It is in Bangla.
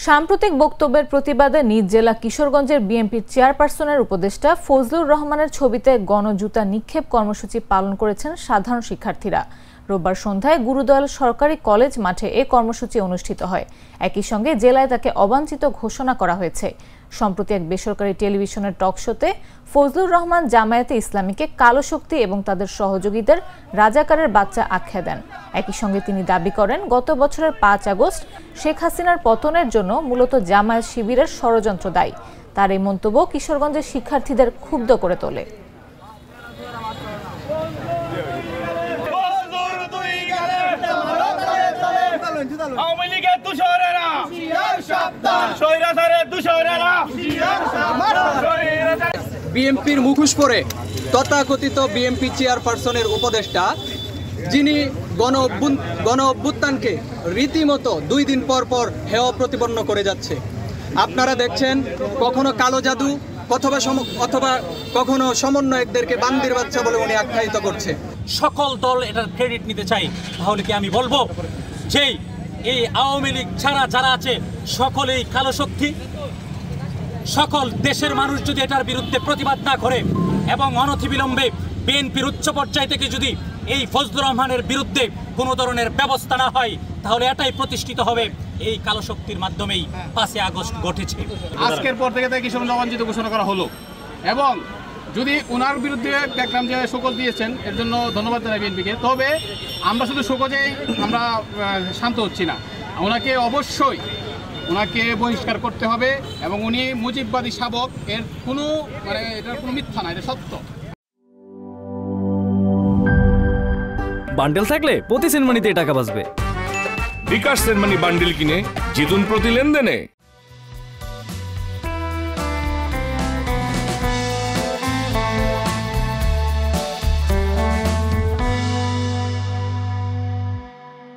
সাম্প্রতিক বক্তব্যের প্রতিবাদে নিজ জেলা কিশোরগঞ্জের বিএনপির চেয়ারপারসনের উপদেষ্টা ফজলুর রহমানের ছবিতে গণজুতা নিক্ষেপ কর্মসূচি পালন করেছেন সাধারণ শিক্ষার্থীরা। রোববার সন্ধ্যায় গুরুদয়াল সরকারি কলেজ মাঠে এ কর্মসূচি অনুষ্ঠিত হয়। একই সঙ্গে জেলায় তাকে অবাঞ্ছিত ঘোষণা করা হয়েছে। সম্প্রতি এক বেসরকারি টেলিভিশনের টক শোতে ফজলুর রহমান জামায়াতে ইসলামীকে কালো শক্তি এবং তাদের সহযোগীদের রাজাকারের বাচ্চা আখ্যা দেন। একই সঙ্গে তিনি দাবি করেন, গত বছরের 5 আগস্ট শেখ হাসিনার পতনের জন্য মূলত জামায়াত শিবিরের ষড়যন্ত্র দায়ী। তার এই মন্তব্য কিশোরগঞ্জের শিক্ষার্থীদের ক্ষুব্ধ করে তোলে। বিএনপির মুখোশ পরে তথাকথিত বিএনপি চেয়ারপারসনের উপদেষ্টা, যিনি গণ অভ্যুত্থানকে রীতিমতো 2 দিন পর পর হেয় প্রতিপন্ন করে যাচ্ছে। আপনারা দেখছেন, কখনো কালো জাদু অথবা কখনো সমন্বয়কদেরকে বান্দির বাচ্চা বলে উনি আখ্যায়িত করছে। সকল দল এটার ক্রেডিট নিতে চাই, তাহলে কি আমি বলবো যে এই আওয়ামী লীগ ছাড়া যারা আছে সকলেই কালো শক্তি? সকল দেশের মানুষ যদি এটার বিরুদ্ধে প্রতিবাদ না করে এবং অনতিবিলম্বে বিএনপির উচ্চ পর্যায় থেকে যদি এই ফজলুর রহমানের বিরুদ্ধে কোনো ধরনের ব্যবস্থা না হয়, তাহলে এটাই প্রতিষ্ঠিত হবে এই কালো শক্তির মাধ্যমেই 5 আগস্ট ঘটেছে। আজকের পর থেকে তাকে কিশোরগঞ্জ অবাঞ্ছিত ঘোষণা করা হলো এবং যদি ওনার বিরুদ্ধে দেখলাম যে শোকজ দিয়েছেন, এর জন্য ধন্যবাদ জানাই বিএনপিকে। তবে আমরা শুধু শোকজেই আমরা শান্ত হচ্ছি না, ওনাকে অবশ্যই বহিষ্কার করতে হবে এবং উনি মুজিববাদী শাবক, এর কোনো এটার কোনো মিথ্যা না, এটা সত্য। বান্ডেল থাকলে প্রতি সেনমানিতে টাকা বাঁচবে। বিকাশ সেনমানি বান্ডেল কিনে জিতুন প্রতি লেনদেনে।